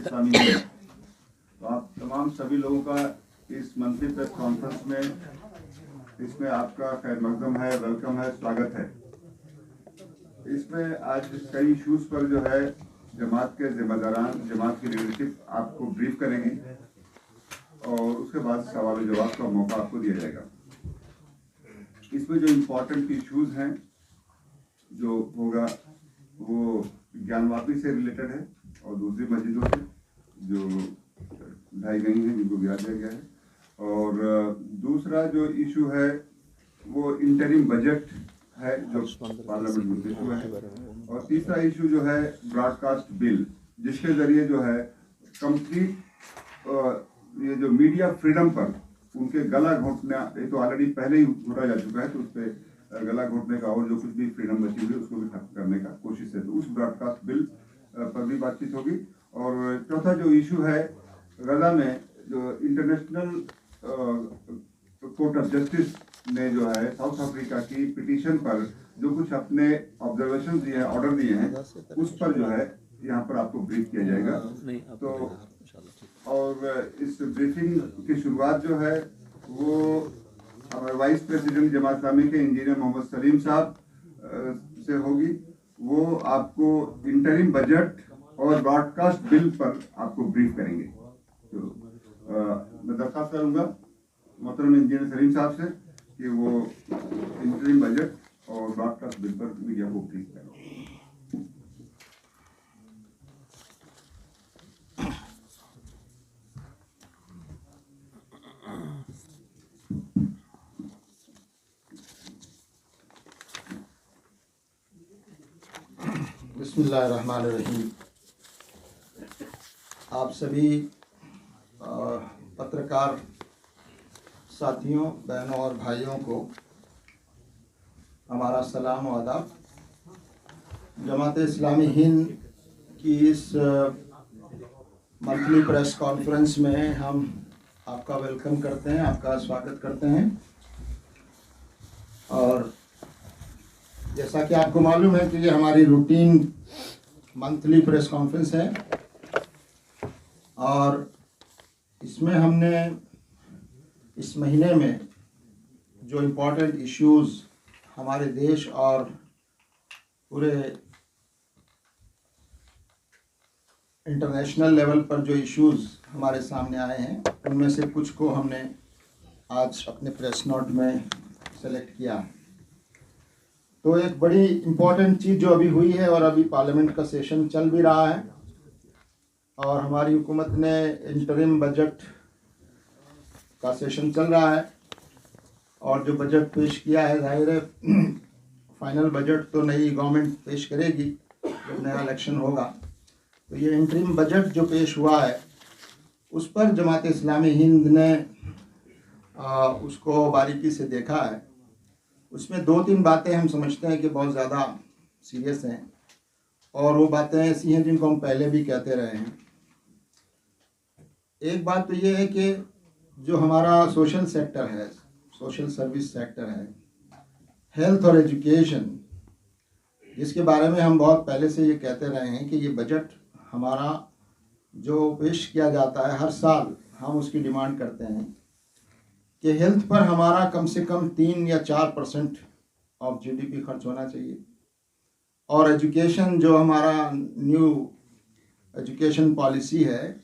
इस्लामी हिंद। तो आप तमाम सभी लोगों का इस मंथली प्रेस कॉन्फ्रेंस में इसमें आपका खैर मकदम है, वेलकम है, स्वागत है। इसमें आज कई इशूज़ पर जो है जमात के जिम्मेदारान, जमात की लीडरशिप आपको ब्रीफ करेंगी और उसके बाद सवाल जवाब का मौका आपको दिया जाएगा। इसमें जो इम्पोर्टेंट इशूज़ हैं जो होगा वो ज्ञानवापी से रिलेटेड है और दूसरी मस्जिदों से जो ढाई गई हैं, जिनको गिरा दिया गया है। और दूसरा जो इशू है वो इंटरिम बजट है जो पार्लियामेंट में पेश हुआ है। और तीसरा इशू जो है ब्रॉडकास्ट बिल, जिसके जरिए जो है कंप्लीट ये जो मीडिया फ्रीडम पर उनके गला घोटना, ये तो ऑलरेडी पहले ही घोटा जा चुका है, तो उस पर गला घोटने का और जो कुछ भी फ्रीडम बची हुई उसको भी खत्म करने का कोशिश है। तो उस ब्रॉडकास्ट बिल पर भी बातचीत होगी। और चौथा जो इशू है गजा में जो इंटरनेशनल कोर्ट ऑफ जस्टिस ने जो है साउथ अफ्रीका की पिटीशन पर जो कुछ अपने ऑब्जर्वेशन दिए हैं, ऑर्डर दिए हैं, उस पर जो है यहाँ पर आपको ब्रीफ किया जाएगा। तो और इस ब्रीफिंग की शुरुआत जो है वो हमारे वाइस प्रेसिडेंट जमात इस्लामी के इंजीनियर मोहम्मद सलीम साहब से होगी। वो आपको इंटरिम बजट और ब्रॉडकास्ट बिल पर आपको ब्रीफ करेंगे। तो मैं दरख्वास्त करूँगा मोहतरम इंजीनियर सलीम साहब से कि वो इंटरिम बजट और ब्रॉडकास्ट बिल पर मीडिया को ब्रीफ करें। बिस्मिल्लाहिर्रहमानिर्रहीम। आप सभी पत्रकार साथियों, बहनों और भाइयों को हमारा सलाम और आदाब। जमात इस्लामी हिंद की इस मंथली प्रेस कॉन्फ्रेंस में हम आपका वेलकम करते हैं, आपका स्वागत करते हैं। और जैसा कि आपको मालूम है कि ये हमारी रूटीन मंथली प्रेस कॉन्फ्रेंस है और इसमें हमने इस महीने में जो इम्पोर्टेंट इश्यूज़ हमारे देश और पूरे इंटरनेशनल लेवल पर जो इश्यूज़ हमारे सामने आए हैं, उनमें से कुछ को हमने आज अपने प्रेस नोट में सेलेक्ट किया है। तो एक बड़ी इम्पोर्टेंट चीज़ जो अभी हुई है, और अभी पार्लियामेंट का सेशन चल भी रहा है और हमारी हुकूमत ने इंटरिम बजट का सेशन चल रहा है और जो बजट पेश किया है, जाहिर है फाइनल बजट तो नई गवर्नमेंट पेश करेगी जब नया इलेक्शन होगा। तो ये इंटरिम बजट जो पेश हुआ है उस पर जमात इस्लामी हिंद ने उसको बारीकी से देखा है। उसमें दो तीन बातें हम समझते हैं कि बहुत ज़्यादा सीरियस हैं और वो बातें ऐसी हैं जिनको हम पहले भी कहते रहे हैं। एक बात तो ये है कि जो हमारा सोशल सेक्टर है, सोशल सर्विस सेक्टर है, हेल्थ और एजुकेशन, जिसके बारे में हम बहुत पहले से ये कहते रहे हैं कि ये बजट हमारा जो पेश किया जाता है हर साल, हम उसकी डिमांड करते हैं कि हेल्थ पर हमारा कम से कम 3 या 4% ऑफ जीडीपी खर्च होना चाहिए। और एजुकेशन जो हमारा न्यू एजुकेशन पॉलिसी है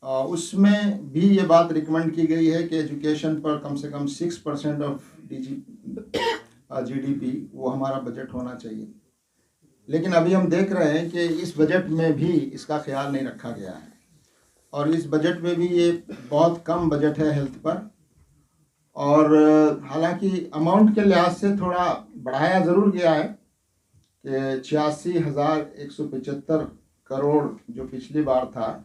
उसमें भी ये बात रिकमेंड की गई है कि एजुकेशन पर कम से कम 6% ऑफ जीडीपी वो हमारा बजट होना चाहिए। लेकिन अभी हम देख रहे हैं कि इस बजट में भी इसका ख्याल नहीं रखा गया है और इस बजट में भी ये बहुत कम बजट है हेल्थ पर। और हालांकि अमाउंट के लिहाज से थोड़ा बढ़ाया ज़रूर गया है कि 86,175 करोड़ जो पिछली बार था,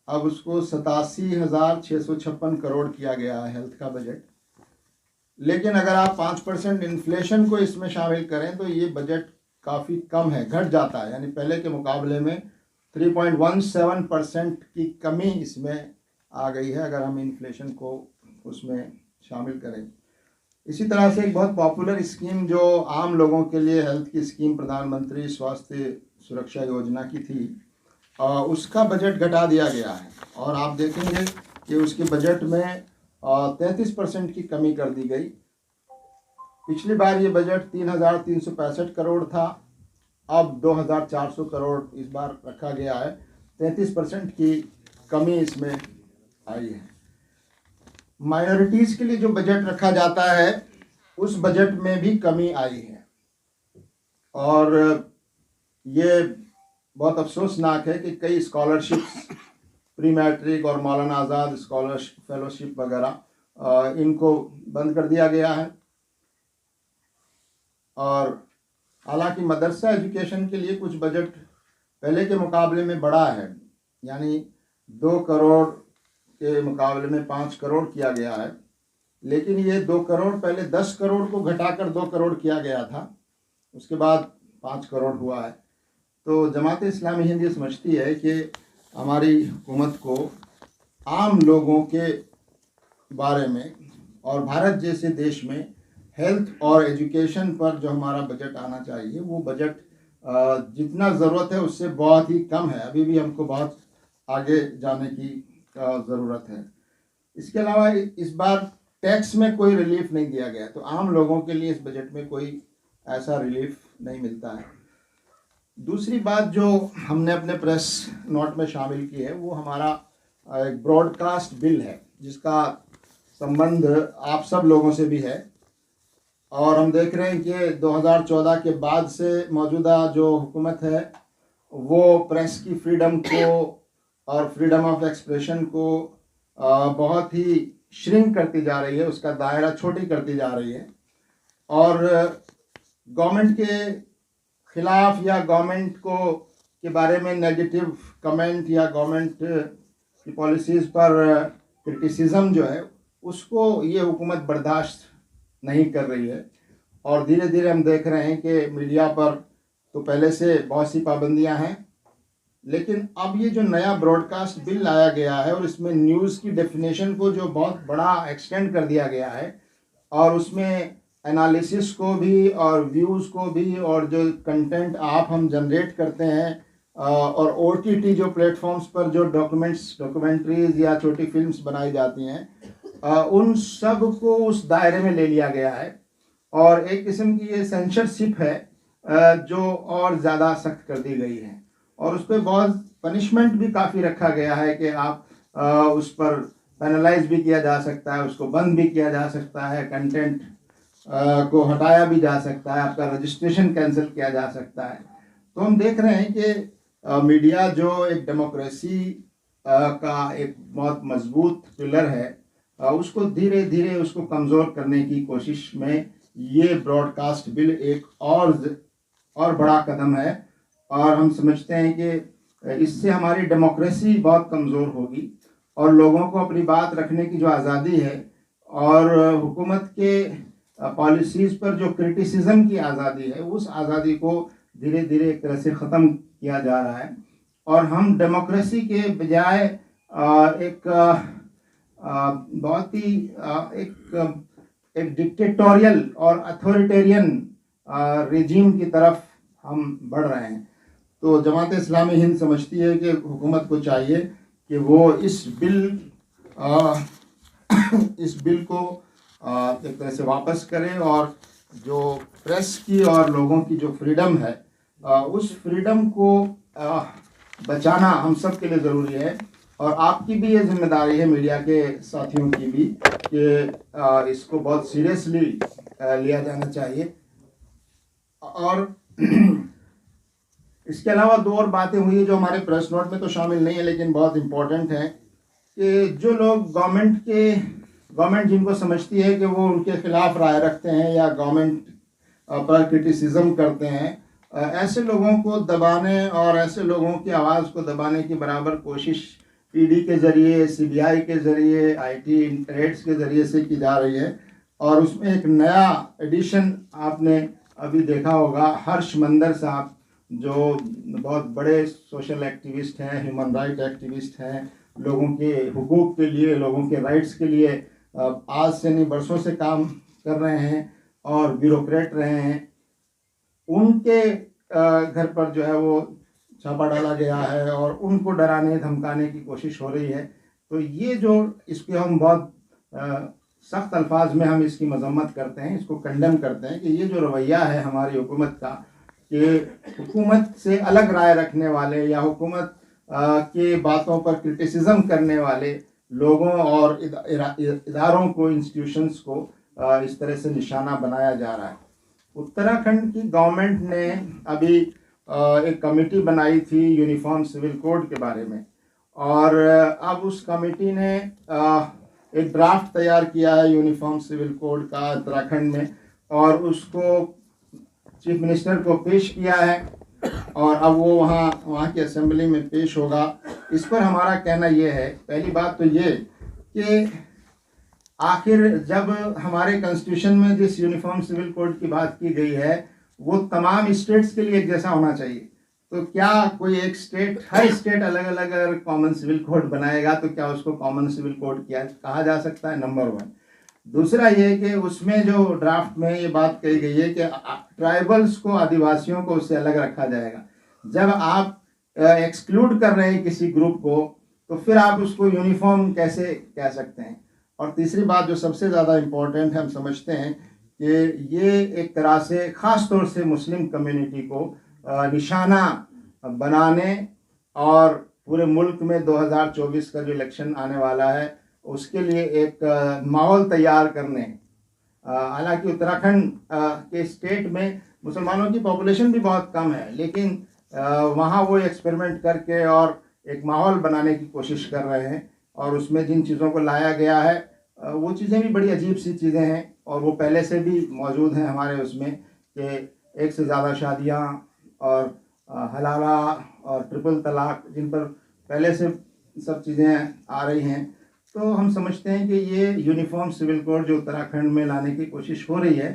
अब उसको 87,656 करोड़ किया गया है हेल्थ का बजट। लेकिन अगर आप 5% इन्फ्लेशन को इसमें शामिल करें तो ये बजट काफ़ी कम है, घट जाता है। यानी पहले के मुकाबले में 3.17% की कमी इसमें आ गई है अगर हम इन्फ्लेशन को उसमें शामिल करें। इसी तरह से एक बहुत पॉपुलर स्कीम जो आम लोगों के लिए हेल्थ की स्कीम प्रधानमंत्री स्वास्थ्य सुरक्षा योजना की थी उसका बजट घटा दिया गया है और आप देखेंगे कि उसके बजट में 33% की कमी कर दी गई। पिछली बार ये बजट 3,365 करोड़ था, अब 2,400 करोड़ इस बार रखा गया है। 33% की कमी इसमें आई है। माइनॉरिटीज़ के लिए जो बजट रखा जाता है उस बजट में भी कमी आई है और ये बहुत अफसोसनाक है कि कई स्कॉलरशिप्स, प्री मैट्रिक और मौलाना आज़ाद स्कॉलरशिप, फेलोशिप वगैरह इनको बंद कर दिया गया है। और हालांकि मदरसा एजुकेशन के लिए कुछ बजट पहले के मुकाबले में बढ़ा है, यानी 2 करोड़ के मुकाबले में 5 करोड़ किया गया है, लेकिन ये 2 करोड़ पहले 10 करोड़ को घटाकर 2 करोड़ किया गया था, उसके बाद 5 करोड़ हुआ है। तो जमात इस्लामी हिंद ये समझती है कि हमारी हुकूमत को आम लोगों के बारे में और भारत जैसे देश में हेल्थ और एजुकेशन पर जो हमारा बजट आना चाहिए वो बजट जितना ज़रूरत है उससे बहुत ही कम है। अभी भी हमको बहुत आगे जाने की ज़रूरत है। इसके अलावा इस बार टैक्स में कोई रिलीफ नहीं दिया गया, तो आम लोगों के लिए इस बजट में कोई ऐसा रिलीफ नहीं मिलता है। दूसरी बात जो हमने अपने प्रेस नोट में शामिल की है वो हमारा एक ब्रॉडकास्ट बिल है जिसका संबंध आप सब लोगों से भी है। और हम देख रहे हैं कि 2014 के बाद से मौजूदा जो हुकूमत है वो प्रेस की फ्रीडम को और फ्रीडम ऑफ एक्सप्रेशन को बहुत ही श्रिंक करती जा रही है, उसका दायरा छोटी करती जा रही है और गवर्नमेंट के खिलाफ या गवर्नमेंट को के बारे में नेगेटिव कमेंट या गवर्नमेंट की पॉलिसीज़ पर क्रिटिसिज्म जो है उसको ये हुकूमत बर्दाश्त नहीं कर रही है। और धीरे धीरे हम देख रहे हैं कि मीडिया पर तो पहले से बहुत सी पाबंदियां हैं, लेकिन अब ये जो नया ब्रॉडकास्ट बिल लाया गया है और इसमें न्यूज़ की डेफिनेशन को जो बहुत बड़ा एक्सटेंड कर दिया गया है और उसमें एनालिसिस को भी और व्यूज़ को भी और जो कंटेंट हम जनरेट करते हैं और OTT जो प्लेटफॉर्म्स पर जो डॉक्यूमेंट्रीज या छोटी फिल्म्स बनाई जाती हैं उन सब को उस दायरे में ले लिया गया है और एक किस्म की ये सेंसरशिप है जो और ज़्यादा सख्त कर दी गई है और उस पर बहुत पनिशमेंट भी काफ़ी रखा गया है कि आप उस पर पेनलाइज भी किया जा सकता है, उसको बंद भी किया जा सकता है, कंटेंट को हटाया भी जा सकता है, आपका रजिस्ट्रेशन कैंसिल किया जा सकता है। तो हम देख रहे हैं कि मीडिया जो एक डेमोक्रेसी का एक बहुत मजबूत पिलर है उसको धीरे धीरे उसको कमज़ोर करने की कोशिश में ये ब्रॉडकास्ट बिल एक और बड़ा कदम है और हम समझते हैं कि इससे हमारी डेमोक्रेसी बहुत कमज़ोर होगी और लोगों को अपनी बात रखने की जो आज़ादी है और हुकूमत के पॉलिसीज़ पर जो क्रिटिसिज्म की आज़ादी है उस आज़ादी को धीरे धीरे एक तरह से ख़त्म किया जा रहा है और हम डेमोक्रेसी के बजाय एक बहुत ही एक डिक्टेटोरियल और अथॉरिटेरियन रेजिम की तरफ हम बढ़ रहे हैं। तो जमात इस्लामी हिंद समझती है कि हुकूमत को चाहिए कि वो इस बिल को एक तरह से वापस करें और जो प्रेस की और लोगों की जो फ्रीडम है उस फ्रीडम को बचाना हम सब के लिए ज़रूरी है और आपकी भी ये जिम्मेदारी है, मीडिया के साथियों की भी, कि इसको बहुत सीरियसली लिया जाना चाहिए। और इसके अलावा 2 और बातें हुई है जो हमारे प्रेस नोट में तो शामिल नहीं है लेकिन बहुत इम्पोर्टेंट है कि जो लोग गवर्नमेंट जिनको समझती है कि वो उनके खिलाफ राय रखते हैं या गवर्नमेंट पर क्रिटिसिज्म करते हैं, ऐसे लोगों को दबाने और ऐसे लोगों की आवाज़ को दबाने की बराबर कोशिश ईडी के ज़रिए, CBI के ज़रिए, IT रेड्स के ज़रिए से की जा रही है। और उसमें एक नया एडिशन आपने अभी देखा होगा, हर्ष मंदर साहब जो बहुत बड़े सोशल एक्टिविस्ट हैं, ह्यूमन राइट एक्टिविस्ट हैं, लोगों के हुकूक के लिए, लोगों के राइट्स के लिए आज से नहीं बरसों से काम कर रहे हैं और ब्यूरोक्रेट रहे हैं। उनके घर पर जो है वो छापा डाला गया है और उनको डराने धमकाने की कोशिश हो रही है। तो ये जो इसके हम बहुत सख्त अल्फाज में हम इसकी मजम्मत करते हैं, इसको कंडेम करते हैं कि ये जो रवैया है हमारी हुकूमत का कि हुकूमत से अलग राय रखने वाले या हुकूमत के बातों पर क्रिटिसिज्म करने वाले लोगों और इदारों को, इंस्टीट्यूशंस को इस तरह से निशाना बनाया जा रहा है। उत्तराखंड की गवर्नमेंट ने अभी एक कमेटी बनाई थी यूनिफॉर्म सिविल कोड के बारे में, और अब उस कमेटी ने एक ड्राफ्ट तैयार किया है यूनिफॉर्म सिविल कोड का उत्तराखंड में, और उसको चीफ मिनिस्टर को पेश किया है और अब वो वहाँ की असेंबली में पेश होगा। इस पर हमारा कहना ये है, पहली बात तो ये कि आखिर जब हमारे कॉन्स्टिट्यूशन में जिस यूनिफॉर्म सिविल कोड की बात की गई है वो तमाम स्टेट्स के लिए एक जैसा होना चाहिए, तो क्या कोई एक स्टेट, हर स्टेट अलग अलग अगर कॉमन सिविल कोड बनाएगा तो क्या उसको कॉमन सिविल कोड कहा जा सकता है? नंबर 1। दूसरा ये कि उसमें जो ड्राफ्ट में ये बात कही गई है कि ट्राइबल्स को, आदिवासियों को उससे अलग रखा जाएगा। जब आप एक्सक्लूड कर रहे हैं किसी ग्रुप को तो फिर आप उसको यूनिफॉर्म कैसे कह सकते हैं? और तीसरी बात जो सबसे ज़्यादा इम्पोर्टेंट हम समझते हैं कि ये एक तरह से ख़ास तौर से मुस्लिम कम्युनिटी को निशाना बनाने और पूरे मुल्क में 2024 का जो इलेक्शन आने वाला है उसके लिए एक माहौल तैयार करने। हालांकि उत्तराखंड के स्टेट में मुसलमानों की पॉपुलेशन भी बहुत कम है, लेकिन वहाँ वो एक्सपेरिमेंट करके और एक माहौल बनाने की कोशिश कर रहे हैं, और उसमें जिन चीज़ों को लाया गया है वो चीज़ें भी बड़ी अजीब सी चीज़ें हैं, और वो पहले से भी मौजूद हैं हमारे उसमें कि एक से ज़्यादा शादियाँ और हलाला और ट्रिपल तलाक, जिन पर पहले से सब चीज़ें आ रही हैं। तो हम समझते हैं कि ये यूनिफॉर्म सिविल कोड जो उत्तराखंड में लाने की कोशिश हो रही है,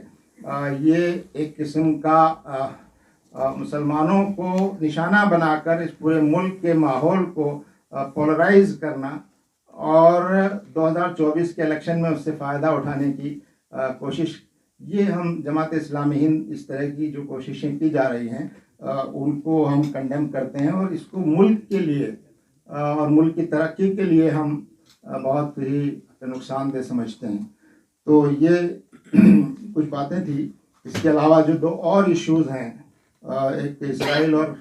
ये एक किस्म का मुसलमानों को निशाना बनाकर इस पूरे मुल्क के माहौल को पोलराइज करना और 2024 के इलेक्शन में उससे फ़ायदा उठाने की कोशिश, ये हम जमात इस्लामी हिंद इस तरह की जो कोशिशें की जा रही हैं उनको हम कंडेम करते हैं, और इसको मुल्क के लिए और मुल्क की तरक्की के लिए हम बहुत ही नुकसानदेह समझते हैं। तो ये कुछ बातें थी। इसके अलावा जो 2 और इश्यूज़ हैं, एक इसराइल और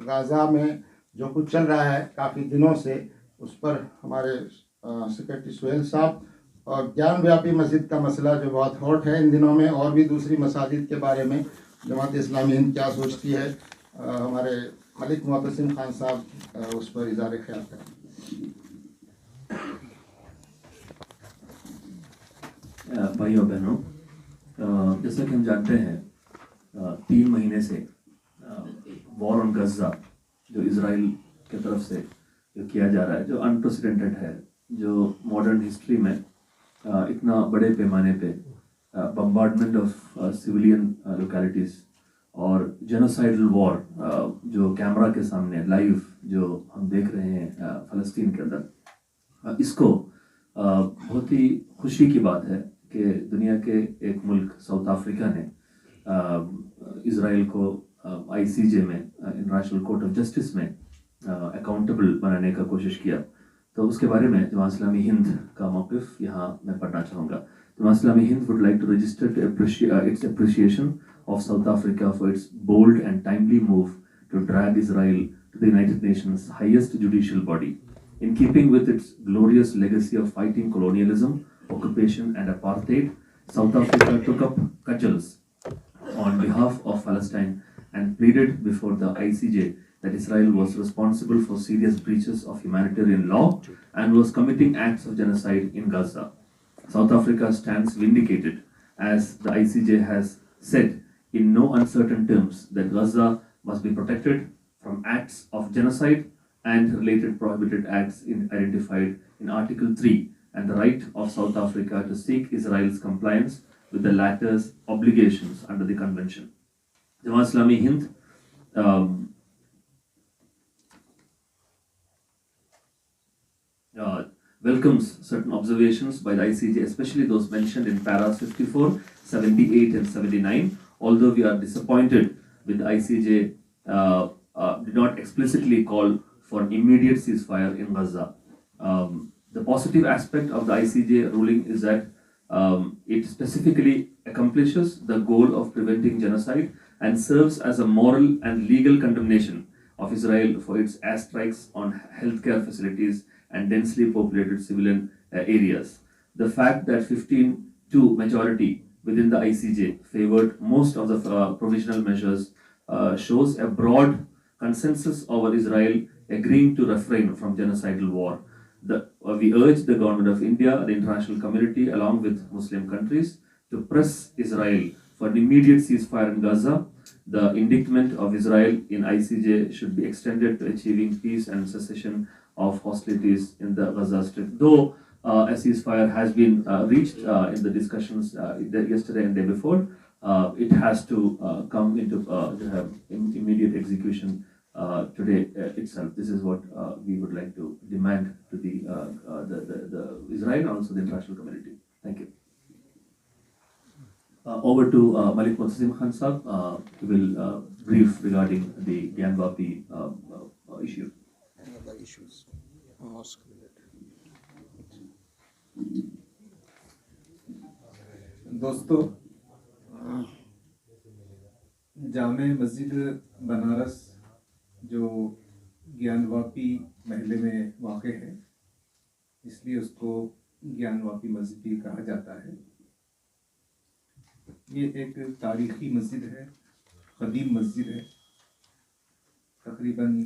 गाज़ा में जो कुछ चल रहा है काफ़ी दिनों से, उस पर हमारे सेक्रेटरी सुहेल साहब, और ज्ञान व्यापी मस्जिद का मसला जो बहुत हॉट है इन दिनों में, और भी दूसरी मसाजिद के बारे में जमात इस्लामी हिंद क्या सोचती है, हमारे मलिक मोहतसिम खान साहब उस पर इज़हार ख्याल करें। भाइयों बहनों, जैसा कि हम जानते हैं 3 महीने से वॉर ऑन गज़ा जो इज़राइल की तरफ से जो किया जा रहा है, जो अनप्रेसिडेंटेड है, जो मॉडर्न हिस्ट्री में इतना बड़े पैमाने पे बम्बार्डमेंट ऑफ सिविलियन लोकेलिटीज़ और जेनोसाइडल वॉर जो कैमरा के सामने लाइव जो हम देख रहे हैं फ़लस्तीन के अंदर, इसको बहुत ही खुशी की बात है कि दुनिया के एक मुल्क साउथ अफ्रीका ने इज़राइल को ICJ में, इंटरनेशनल कोर्ट ऑफ जस्टिस में अकाउंटेबल बनाने का कोशिश किया। तो उसके बारे में जमात इस्लामी हिंद का मौक़िफ़ यहाँ मैं पढ़ना चाहूँगा। Jamaat Islami Hind would like to register its appreciation of South Africa for its bold and timely move to drag Israel to the United Nations highest judicial body. In keeping with its glorious legacy of fighting colonialism, occupation and apartheid, South Africa took up cudgels on behalf of Palestine and pleaded before the ICJ that Israel was responsible for serious breaches of humanitarian law and was committing acts of genocide in Gaza. South Africa stands vindicated as the ICJ has said in no uncertain terms that Gaza must be protected from acts of genocide and related prohibited acts identified in Article 3 and the right of South Africa to seek Israel's compliance with the latter's obligations under the convention. Jamaat Islami Hind welcomes certain observations by the ICJ, especially those mentioned in paras 54, 78 and 79. Although we are disappointed with the ICJ did not explicitly call for immediate ceasefire in Gaza. The positive aspect of the ICJ ruling is that it specifically accomplishes the goal of preventing genocide and serves as a moral and legal condemnation of Israel for its airstrikes on healthcare facilities and densely populated civilian areas. The fact that 15-2 majority within the ICJ favored most of the provisional measures shows a broad consensus over Israel agreeing to refrain from genocidal war. We urge the government of India, the international community, along with Muslim countries, to press Israel for an immediate ceasefire in Gaza. The indictment of Israel in ICJ should be extended to achieving peace and cessation of hostilities in the Gaza Strip. Though a ceasefire has been reached in the discussions yesterday and day before, it has to come into immediate execution today itself. This is what we would like to demand to the Israel and also the international community. Thank you. Over to Malik Muntazim Khan Sahab, who will brief regarding the Gyan Vapi issue. Any other issues? Ask दोस्तों, जामे मस्जिद बनारस जो ज्ञानवापी महल्ले में वाक़ है, इसलिए उसको ज्ञानवापी मस्जिद भी कहा जाता है। ये एक तारीख़ी मस्जिद है, क़दीम मस्जिद है। तकरीबन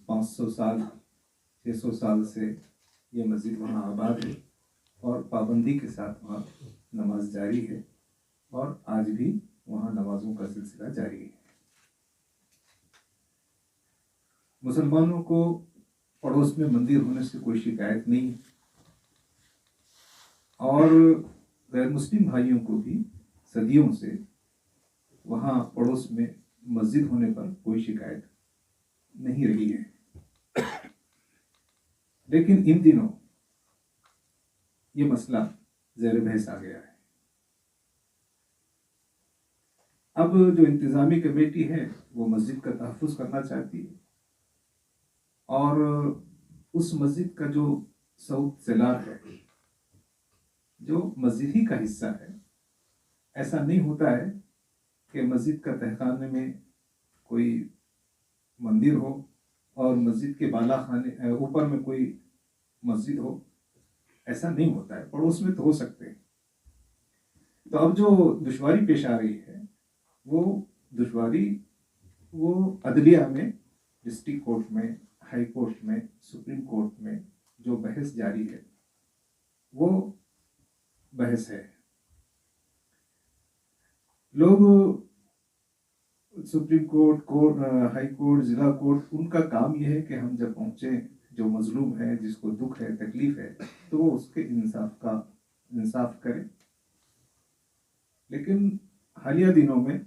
500 साल 600 साल से ये मस्जिद वहाँ आबाद है और पाबंदी के साथ वहाँ नमाज जारी है और आज भी वहाँ नमाजों का सिलसिला जारी है। मुसलमानों को पड़ोस में मंदिर होने से कोई शिकायत नहीं है और गैर मुस्लिम भाइयों को भी सदियों से वहाँ पड़ोस में मस्जिद होने पर कोई शिकायत नहीं रही है। लेकिन इन दिनों ये मसला ज़ेर बहस आ गया है। अब जो इंतज़ामी कमेटी है वो मस्जिद का तहफ़्फ़ुज़ करना चाहती है और उस मस्जिद का जो साउथ सेलार है, जो मस्जिद ही का हिस्सा है, ऐसा नहीं होता है कि मस्जिद का तहखाने में कोई मंदिर हो और मस्जिद के बाला खाने ऊपर में कोई मस्जिद हो, ऐसा नहीं होता है। पड़ोस में तो हो सकते हैं। तो अब जो दुश्वारी पेश आ रही है वो दुश्वारी वो अदलिया में, डिस्ट्रिक्ट कोर्ट में, हाई कोर्ट में, सुप्रीम कोर्ट में जो बहस जारी है वो बहस है। लोग सुप्रीम कोर्ट, हाई कोर्ट, ज़िला कोर्ट, उनका काम यह है कि हम जब पहुँचे, जो मजलूम है, जिसको दुख है, तकलीफ है, तो वो उसके इंसाफ करें। लेकिन हालिया दिनों में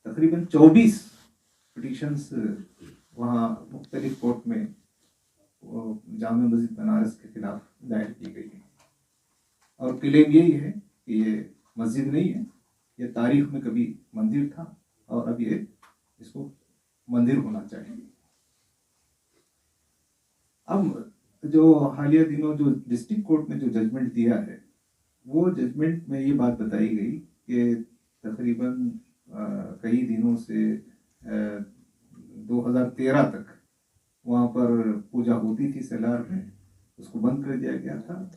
तकरीबन 24 पिटीशंस वहाँ मुख्तलिफ कोर्ट में जामे मस्जिद बनारस के खिलाफ दायर की गई है और क्लेम यही है कि ये मस्जिद नहीं है, ये तारीख में कभी मंदिर था और अब ये इसको मंदिर होना चाहिए। अब जो हालिया दिनों जो डिस्ट्रिक्ट कोर्ट ने जो जजमेंट दिया है, वो जजमेंट में ये बात बताई गई कि तकरीबन कई दिनों से 2013 तक वहाँ पर पूजा होती थी सेलार में, उसको बंद कर दिया गया था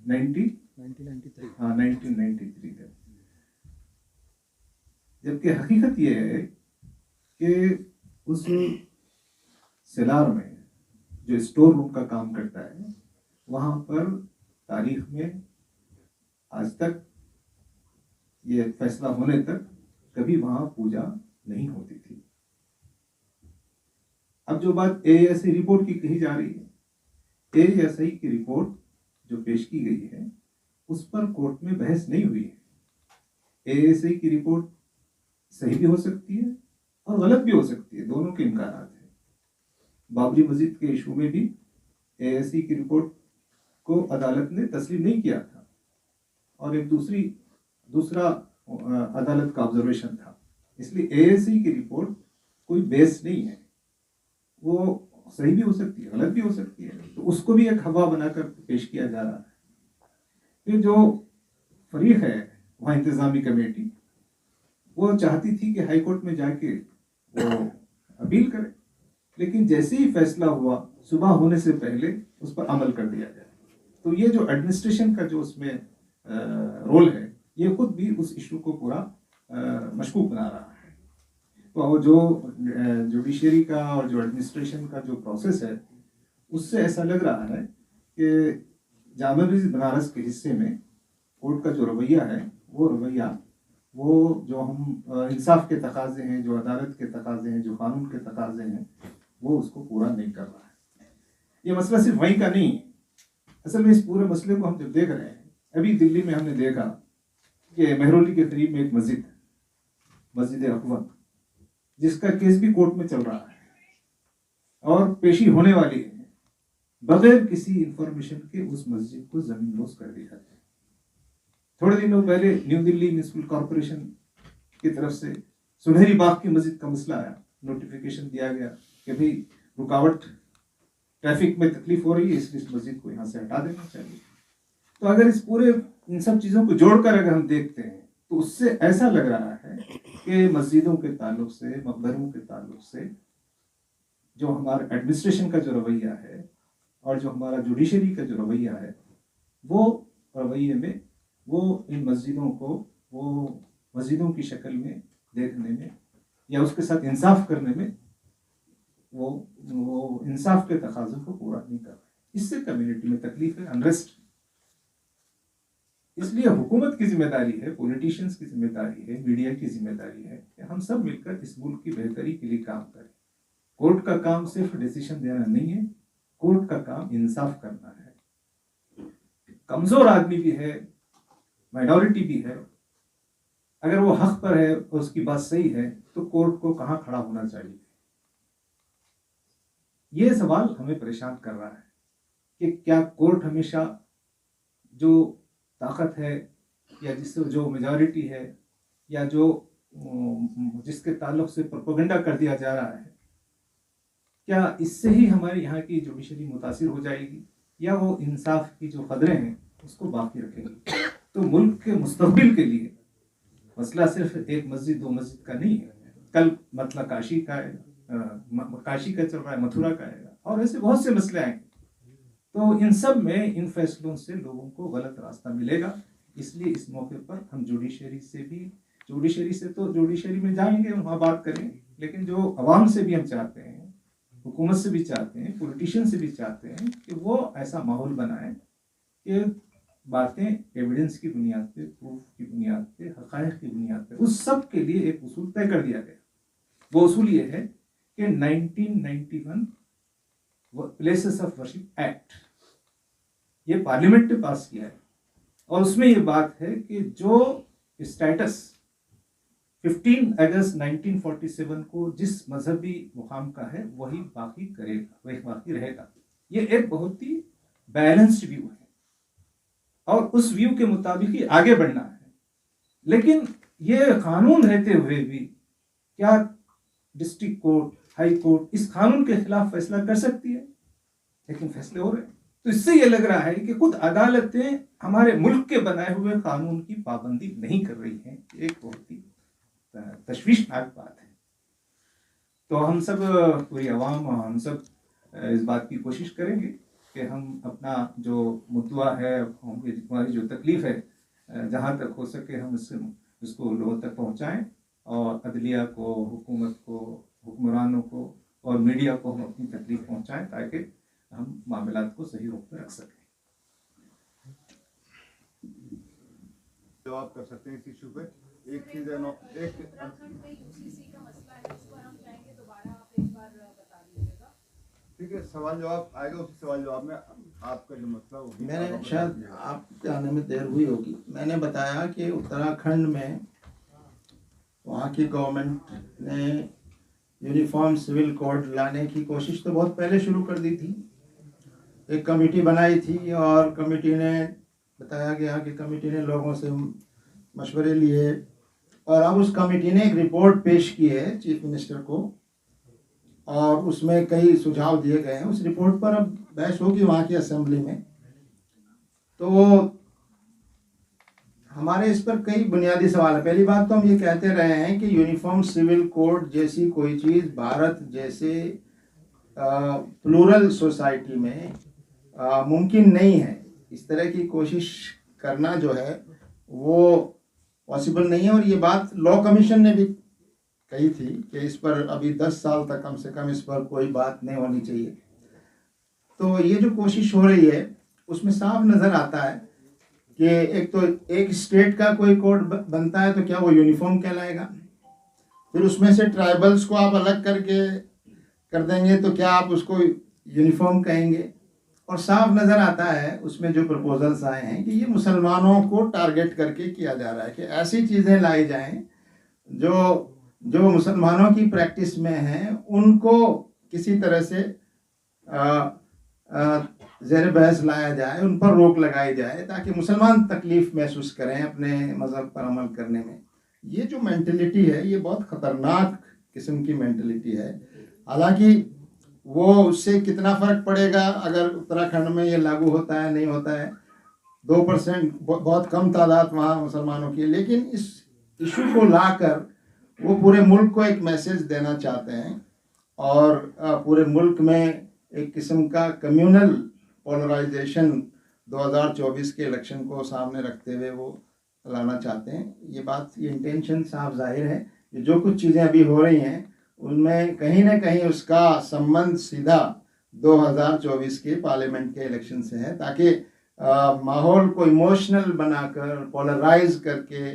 1993 तक। जबकि हकीकत ये है कि उस सेलार में जो स्टोर रूम का काम करता है, वहाँ पर तारीख में आज तक ये फैसला होने तक कभी वहाँ पूजा नहीं होती थी। अब जो बात AASI रिपोर्ट की कही जा रही है, AASI की रिपोर्ट जो पेश की गई है उस पर कोर्ट में बहस नहीं हुई है। AASI की रिपोर्ट सही भी हो सकती है और गलत भी हो सकती है, दोनों के इम्कानात हैं। बाबरी मस्जिद के इशू में भी AASI की रिपोर्ट को अदालत ने तस्लीम नहीं किया था और एक दूसरा अदालत का ऑब्जर्वेशन था, इसलिए AASI की रिपोर्ट कोई बेस नहीं है। वो सही भी हो सकती है, गलत भी हो सकती है, तो उसको भी एक हवा बनाकर पेश किया जा रहा है। ये जो फरीक है वहाँ इंतजामी कमेटी, वो चाहती थी कि हाई कोर्ट में जाके वो अपील करे, लेकिन जैसे ही फैसला हुआ सुबह होने से पहले उस पर अमल कर दिया जाए। तो ये जो एडमिनिस्ट्रेशन का जो उसमें रोल है, ये खुद भी उस इशू को पूरा मशकूक बना रहा है। तो जो जुडिशरी का और जो एडमिनिस्ट्रेशन का जो प्रोसेस है, उससे ऐसा लग रहा है कि जामा मस्जिद बनारस के हिस्से में कोर्ट का जो रवैया है, वो रवैया वो जो हम इंसाफ के तकाजे हैं, जो अदालत के तकाजे हैं, जो कानून के तकाजे हैं, वो उसको पूरा नहीं कर रहा है। ये मसला सिर्फ वहीं का नहीं है। असल में इस पूरे मसले को हम जब देख रहे हैं, अभी दिल्ली में हमने देखा कि मेहरौली के करीब में एक मस्जिद है, मस्जिद अकबर, जिसका केस भी कोर्ट में चल रहा है और पेशी होने वाली है। बगैर किसी इंफॉर्मेशन के उस मस्जिद को जमींदोज कर दिया है। थोड़े दिनों पहले न्यू दिल्ली म्युनिसिपल कॉरपोरेशन की तरफ से सुनहरी बाग की मस्जिद का मसला आया, नोटिफिकेशन दिया गया कि भाई रुकावट, ट्रैफिक में तकलीफ हो रही है, इसलिए इस मस्जिद को यहाँ से हटा देना चाहिए। तो अगर इस पूरे इन सब चीज़ों को जोड़कर अगर हम देखते हैं, तो उससे ऐसा लग रहा है कि मस्जिदों के ताल्लुक से, मकबरों के ताल्लुक से जो हमारा एडमिनिस्ट्रेशन का जो रवैया है और जो हमारा जुडिशरी का जो रवैया है, वो रवैये में वो इन मस्जिदों को वो मस्जिदों की शक्ल में देखने में या उसके साथ इंसाफ करने में वो इंसाफ के तकाज़ों को पूरा नहीं कर रहा है। इससे कम्युनिटी में तकलीफ है, अनरेस्ट। इसलिए हुकूमत की जिम्मेदारी है, पॉलिटिशियंस की जिम्मेदारी है, मीडिया की जिम्मेदारी है कि हम सब मिलकर इस मुल्क की बेहतरी के लिए काम करें। कोर्ट का काम सिर्फ डिसीजन देना नहीं है, कोर्ट का काम इंसाफ करना है। कमजोर आदमी भी है, माइनॉरिटी भी है, अगर वो हक पर है और उसकी बात सही है, तो कोर्ट को कहाँ खड़ा होना चाहिए। ये सवाल हमें परेशान कर रहा है कि क्या कोर्ट हमेशा जो ताकत है या जिससे जो मेजॉरिटी है या जो जिसके ताल्लुक से प्रोपेगेंडा कर दिया जा रहा है, क्या इससे ही हमारे यहाँ की जुडिशरी मुतासिर हो जाएगी या वो इंसाफ की जो कदरें हैं उसको बाकी रखेंगी। तो मुल्क के मुस्तकबिल के लिए मसला सिर्फ एक मस्जिद दो मस्जिद का नहीं है। कल मतला काशी का है, काशी का चल रहा है, मथुरा का है, और ऐसे बहुत से मसले आएंगे। तो इन सब में इन फैसलों से लोगों को गलत रास्ता मिलेगा। इसलिए इस मौके पर हम जुडिशरी से तो जुडिशरी में जाएंगे, वहाँ बात करेंगे, लेकिन जो अवाम से भी हम चाहते हैं, हुकूमत से भी चाहते हैं, पॉलिटिशियन से भी चाहते हैं कि वो ऐसा माहौल बनाए कि बातें एविडेंस की बुनियाद पे, प्रूफ की बुनियाद पे, हक़ाइक़ की बुनियाद पे, उस सब के लिए एक उसूल तय कर दिया गया। वो उसूल ये है कि 1991 प्लेसेस ऑफ वर्शिप एक्ट, ये पार्लियामेंट ने पास किया है और उसमें ये बात है कि जो स्टेटस 15 अगस्त 1947 को जिस मजहबी मुकाम का है वही बाकी करेगा, वही बाकी रहेगा। ये एक बहुत ही बैलेंस्ड व्यू है और उस व्यू के मुताबिक ही आगे बढ़ना है। लेकिन ये कानून रहते हुए भी क्या डिस्ट्रिक्ट कोर्ट, हाई कोर्ट इस कानून के खिलाफ फैसला कर सकती है? लेकिन फैसले हो रहे हैं। तो इससे ये लग रहा है कि खुद अदालतें हमारे मुल्क के बनाए हुए कानून की पाबंदी नहीं कर रही हैं। एक बहुत ही तशवीशनाक बात है। तो हम सब पूरी आवाम, हम सब इस बात की कोशिश करेंगे कि हम अपना जो मुद्दा है, हमारी जो तकलीफ़ है, जहाँ तक हो सके हम इसको लोगों तक पहुँचाएँ और अदलिया को, हुकूमत को, हुक्मरानों को और मीडिया को हम अपनी तकलीफ पहुँचाएँ ताकि हम मामलात को सही रूप में रख सकें। जवाब कर सकते हैं इस इशू पे। एक चीज़ है, एक ठीक है, सवाल जवाब आएगा, उसी सवाल जवाब में आपका जो मसला होगी। मैंने शायद आपके आने में देर हुई होगी, मैंने बताया कि उत्तराखंड में वहाँ की गवर्नमेंट ने यूनिफॉर्म सिविल कोड लाने की कोशिश तो बहुत पहले शुरू कर दी थी। एक कमेटी बनाई थी और कमेटी ने बताया गया कि कमेटी ने लोगों से मशवरे लिए और अब उस कमेटी ने एक रिपोर्ट पेश की है चीफ मिनिस्टर को और उसमें कई सुझाव दिए गए हैं। उस रिपोर्ट पर अब बहस होगी वहाँ की असेंबली में। तो हमारे इस पर कई बुनियादी सवाल है। पहली बात तो हम ये कहते रहे हैं कि यूनिफॉर्म सिविल कोड जैसी कोई चीज़ भारत जैसे प्लूरल सोसाइटी में मुमकिन नहीं है। इस तरह की कोशिश करना जो है वो पॉसिबल नहीं है। और ये बात लॉ कमीशन ने भी कही थी कि इस पर अभी 10 साल तक कम से कम इस पर कोई बात नहीं होनी चाहिए। तो ये जो कोशिश हो रही है उसमें साफ नज़र आता है कि एक तो एक स्टेट का कोई कोड बनता है तो क्या वो यूनिफॉर्म कहलाएगा? फिर उसमें से ट्राइबल्स को आप अलग करके कर देंगे तो क्या आप उसको यूनिफॉर्म कहेंगे? और साफ नज़र आता है उसमें जो प्रपोजल्स आए हैं कि ये मुसलमानों को टारगेट करके किया जा रहा है कि ऐसी चीज़ें लाई जाएं जो मुसलमानों की प्रैक्टिस में हैं, उनको किसी तरह से ज़ेर बहस लाया जाए, उन पर रोक लगाई जाए ताकि मुसलमान तकलीफ़ महसूस करें अपने मज़हब पर अमल करने में। ये जो मेंटलिटी है ये बहुत ख़तरनाक किस्म की मेंटलिटी है। हालांकि वो उससे कितना फ़र्क पड़ेगा अगर उत्तराखंड में ये लागू होता है नहीं होता है, 2% बहुत कम तादाद वहाँ मुसलमानों की है, लेकिन इस इशू को लाकर वो पूरे मुल्क को एक मैसेज देना चाहते हैं और पूरे मुल्क में एक किस्म का कम्युनल पोलराइजेशन 2024 के इलेक्शन को सामने रखते हुए वो लाना चाहते हैं। ये बात, ये इंटेंशन साफ जाहिर है कि जो कुछ चीज़ें अभी हो रही हैं उनमें कहीं ना कहीं उसका संबंध सीधा 2024 के पार्लियामेंट के इलेक्शन से है, ताकि माहौल को इमोशनल बनाकर पोलराइज करके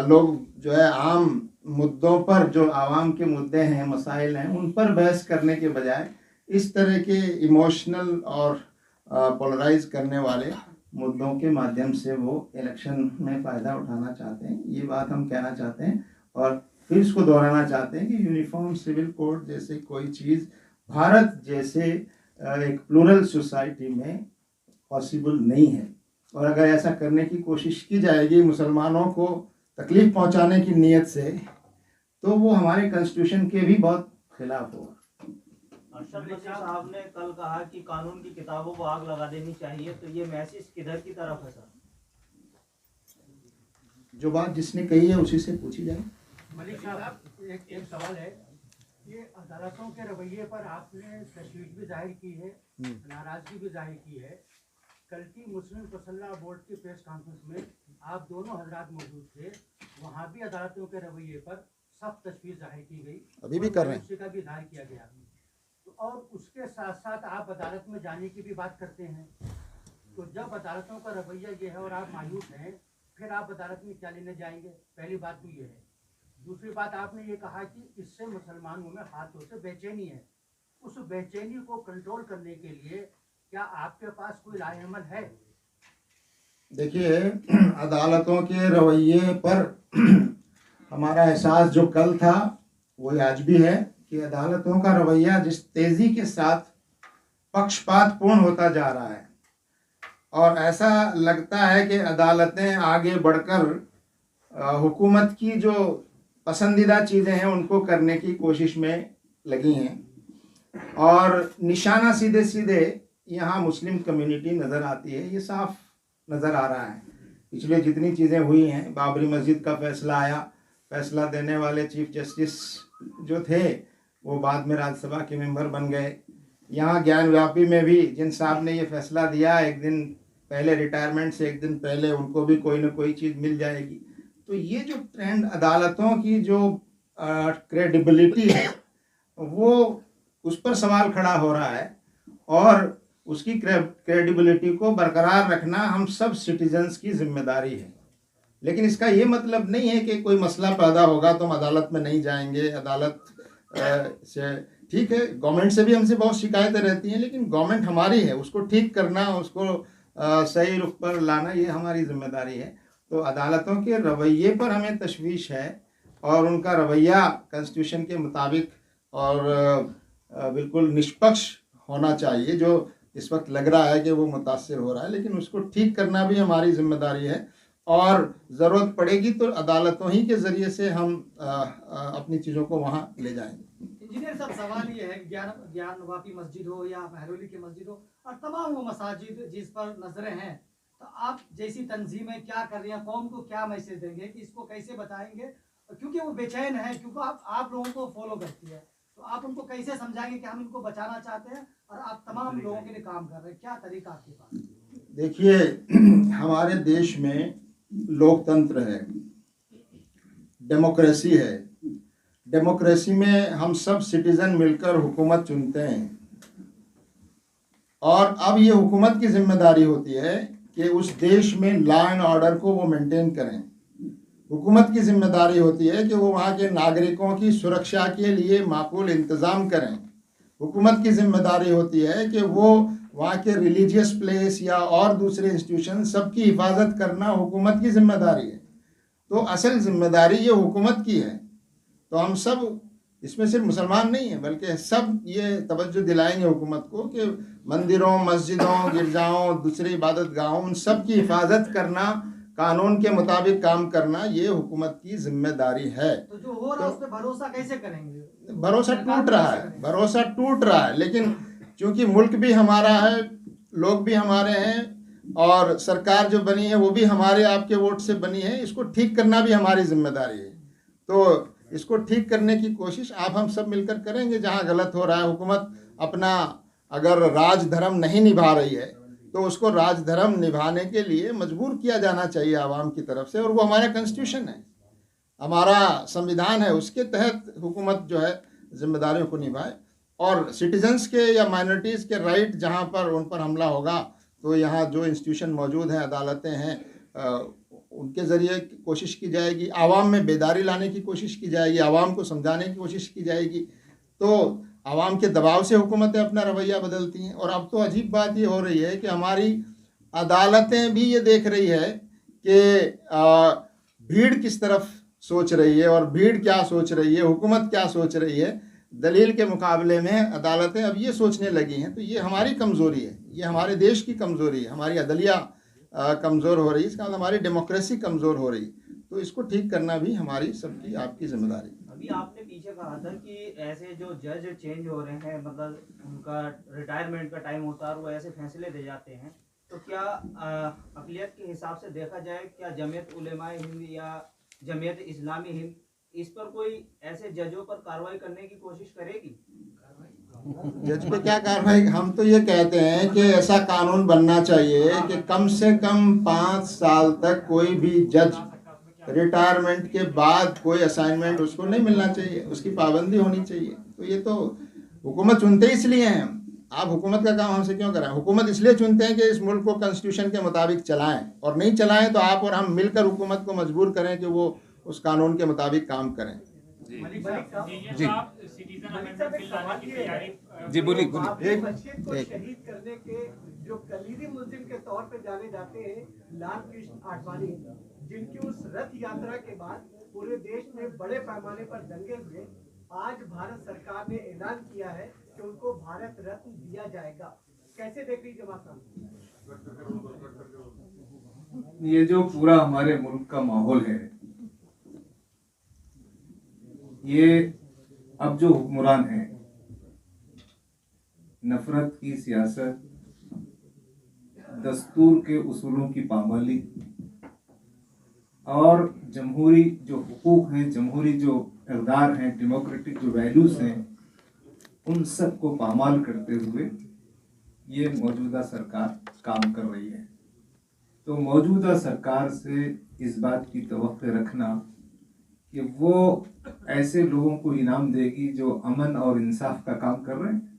लोग जो है आम मुद्दों पर, जो आवाम के मुद्दे हैं, मसाइल हैं, उन पर बहस करने के बजाय इस तरह के इमोशनल और पोलराइज करने वाले मुद्दों के माध्यम से वो इलेक्शन में फ़ायदा उठाना चाहते हैं। ये बात हम कहना चाहते हैं और फिर इसको दोहराना चाहते हैं कि यूनिफॉर्म सिविल कोड जैसे कोई चीज़ भारत जैसे एक प्लूरल सोसाइटी में पॉसिबल नहीं है। और अगर ऐसा करने की कोशिश की जाएगी मुसलमानों को तकलीफ़ पहुंचाने की नीयत से, तो वो हमारे कॉन्स्टिट्यूशन के भी बहुत खिलाफ होगा। अरशद नकवी साहब ने कल कहा कि कानून की किताबों को आग लगा देनी चाहिए, तो ये मैसेज किधर की तरफ है सर? जो बात जिसने कही है उसी से पूछी जाए। मलिक साहब, एक सवाल है, ये अदालतों के रवैये पर आपने तशवीश भी जाहिर की है, नाराजगी भी जाहिर की है। कल की मुस्लिम फसल्ला बोर्ड की प्रेस कॉन्फ्रेंस में आप दोनों हजरात मौजूद थे, वहाँ भी अदालतों के रवैये पर सख्त तशवीश जाहिर की गई, अभी भी कर रहे हैं, उसी का भी इजहार किया गया। तो और उसके साथ साथ आप अदालत में जाने की भी बात करते हैं। तो जब अदालतों का रवैया ये है और आप मायूस हैं, फिर आप अदालत में क्या लेने जाएंगे? पहली बात तो ये है। दूसरी बात, आपने ये कहा कि इससे मुसलमानों में हाथों से बेचैनी है। उस बेचैनी को कंट्रोल करने के लिए क्या आपके पास कोई लाएअमल है? देखिए, अदालतों के रवैये पर हमारा एहसास जो कल था वही आज भी है कि अदालतों का रवैया जिस तेज़ी के साथ पक्षपातपूर्ण होता जा रहा है और ऐसा लगता है कि अदालतें आगे बढ़कर हुकूमत की जो पसंदीदा चीज़ें हैं उनको करने की कोशिश में लगी हैं और निशाना सीधे सीधे यहाँ मुस्लिम कम्युनिटी नज़र आती है। ये साफ नज़र आ रहा है। पिछले जितनी चीज़ें हुई हैं, बाबरी मस्जिद का फैसला आया, फैसला देने वाले चीफ जस्टिस जो थे वो बाद में राज्यसभा के मेंबर बन गए। यहाँ ज्ञान व्यापी में भी जिन साहब ने ये फैसला दिया, एक दिन पहले रिटायरमेंट से एक दिन पहले उनको भी कोई ना कोई चीज़ मिल जाएगी। तो ये जो ट्रेंड, अदालतों की जो क्रेडिबिलिटी है वो उस पर सवाल खड़ा हो रहा है और उसकी क्रेडिबिलिटी को बरकरार रखना हम सब सिटीजन्स की जिम्मेदारी है। लेकिन इसका ये मतलब नहीं है कि कोई मसला पैदा होगा तो हम अदालत में नहीं जाएंगे। अदालत से ठीक है, गवर्नमेंट से भी हमसे बहुत शिकायतें रहती हैं, लेकिन गवर्नमेंट हमारी है, उसको ठीक करना, उसको सही रुख पर लाना ये हमारी जिम्मेदारी है। तो अदालतों के रवैये पर हमें तशवीश है और उनका रवैया कॉन्स्टिट्यूशन के मुताबिक और बिल्कुल निष्पक्ष होना चाहिए। जो इस वक्त लग रहा है कि वो मुतासिर हो रहा है, लेकिन उसको ठीक करना भी हमारी जिम्मेदारी है और ज़रूरत पड़ेगी तो अदालतों ही के ज़रिए से हम अपनी चीज़ों को वहाँ ले जाएंगे। इंजीनियर साहब सवाल ये है कि ज्ञान नवाबी मस्जिद हो या महरौली की मस्जिद हो और तमाम वो मसाजिद जिस पर नजरें हैं, तो आप जैसी तंजीमें क्या कर रही हैं, कौम को क्या मैसेज देंगे कि इसको कैसे बताएंगे, क्योंकि वो बेचैन है, क्योंकि आप लोगों को फॉलो करती है, तो आप उनको कैसे समझाएंगे कि हम इनको बचाना चाहते हैं और आप तमाम लोगों के लिए काम कर रहे हैं, क्या तरीका आपके पास? देखिए, हमारे देश में लोकतंत्र है, डेमोक्रेसी है। डेमोक्रेसी में हम सब सिटीजन मिलकर हुकूमत चुनते हैं और अब ये हुकूमत की जिम्मेदारी होती है कि उस देश में लॉ एंड ऑर्डर को वो मेंटेन करें। हुकूमत की जिम्मेदारी होती है कि वो वहाँ के नागरिकों की सुरक्षा के लिए माकूल इंतज़ाम करें। हुकूमत की जिम्मेदारी होती है कि वो वहाँ के रिलीजियस प्लेस या और दूसरे इंस्टीट्यूशन सबकी हिफाजत करना हुकूमत की जिम्मेदारी है। तो असल जिम्मेदारी ये हुकूमत की है। तो हम सब इसमें सिर्फ मुसलमान नहीं हैं बल्कि सब ये तवज्जो दिलाएंगे हुकूमत को कि मंदिरों, मस्जिदों, गिरजाओं, दूसरे इबादत गाहों, उन सब की हिफाजत करना, कानून के मुताबिक काम करना, ये हुकूमत की जिम्मेदारी है। तो जो हो रहा है उस पर भरोसा कैसे करेंगे? भरोसा टूट रहा है, लेकिन चूंकि मुल्क भी हमारा है, लोग भी हमारे हैं और सरकार जो बनी है वो भी हमारे आपके वोट से बनी है, इसको ठीक करना भी हमारी जिम्मेदारी है। तो इसको ठीक करने की कोशिश आप हम सब मिलकर करेंगे। जहाँ गलत हो रहा है, हुकूमत अपना अगर राजधर्म नहीं निभा रही है तो उसको राजधर्म निभाने के लिए मजबूर किया जाना चाहिए आवाम की तरफ से, और वो हमारा कॉन्स्टिट्यूशन है, हमारा संविधान है, उसके तहत हुकूमत जो है जिम्मेदारियों को निभाए। और सिटीजन्स के या माइनॉरिटीज़ के राइट जहाँ पर उन पर हमला होगा तो यहाँ जो इंस्टीट्यूशन मौजूद हैं, अदालतें हैं, उनके ज़रिए कोशिश की जाएगी, आवाम में बेदारी लाने की कोशिश की जाएगी, आवाम को समझाने की कोशिश की जाएगी। तो आवाम के दबाव से हुकूमतें अपना रवैया बदलती हैं। और अब तो अजीब बात ये हो रही है कि हमारी अदालतें भी ये देख रही है कि भीड़ किस तरफ सोच रही है और भीड़ क्या सोच रही है, हुकूमत क्या सोच रही है, दलील के मुकाबले में अदालतें अब ये सोचने लगी हैं। तो ये हमारी कमज़ोरी है, ये हमारे देश की कमज़ोरी है, हमारी अदलिया कमज़ोर हो रही है, इसका मतलब हमारी डेमोक्रेसी कमज़ोर हो रही। तो इसको ठीक करना भी हमारी सबकी आपकी जिम्मेदारी। अभी आपने पीछे कहा था कि ऐसे जो जज चेंज हो रहे हैं, मतलब उनका रिटायरमेंट का टाइम होता है और वो ऐसे फैसले दे जाते हैं, तो क्या अक़लियत के हिसाब से देखा जाए, क्या जमीयत उलेमाए हिंद या जमीयत इस्लामी हिंद इस पर कोई ऐसे जजों पर कार्रवाई करने की कोशिश करेगी? जज पे क्या कार्रवाई? हम तो ये कहते हैं कि ऐसा कानून बनना चाहिए कि कम से कम 5 साल तक कोई भी जज रिटायरमेंट के बाद कोई असाइनमेंट उसको नहीं मिलना चाहिए, उसकी पाबंदी होनी चाहिए। तो ये तो हुकूमत चुनते इसलिए हैं, आप हुकूमत का काम हमसे क्यों कराएं? हुकूमत इसलिए चुनते हैं कि इस मुल्क को कॉन्स्टिट्यूशन के मुताबिक चलाएं, और नहीं चलाएं तो आप और हम मिलकर हुकूमत को मजबूर करें कि वो उस कानून के मुताबिक काम करें। जी बोलिए मस्जिद को शहीद करने के जो कलीदी मुल्जिम के तौर पे जाने जाते हैं लाल कृष्ण आडवाणी, जिनकी उस रथ यात्रा के बाद पूरे देश में बड़े पैमाने पर दंगे हुए, आज भारत सरकार ने ऐलान किया है कि उनको भारत रत्न दिया जाएगा। कैसे देख रही जमात साहब? ये जो पूरा हमारे मुल्क का माहौल है, ये अब जो हुक्मरान हैं, नफरत की सियासत, दस्तूर के उसूलों की पाबंदी और जमहूरी जो हुकूक हैं, जमहूरी जो इक़दार हैं, डेमोक्रेटिक जो वैल्यूज़ हैं, उन सब को पामाल करते हुए ये मौजूदा सरकार काम कर रही है। तो मौजूदा सरकार से इस बात की तवक्को रखना कि वो ऐसे लोगों को इनाम देगी जो अमन और इंसाफ का काम कर रहे हैं।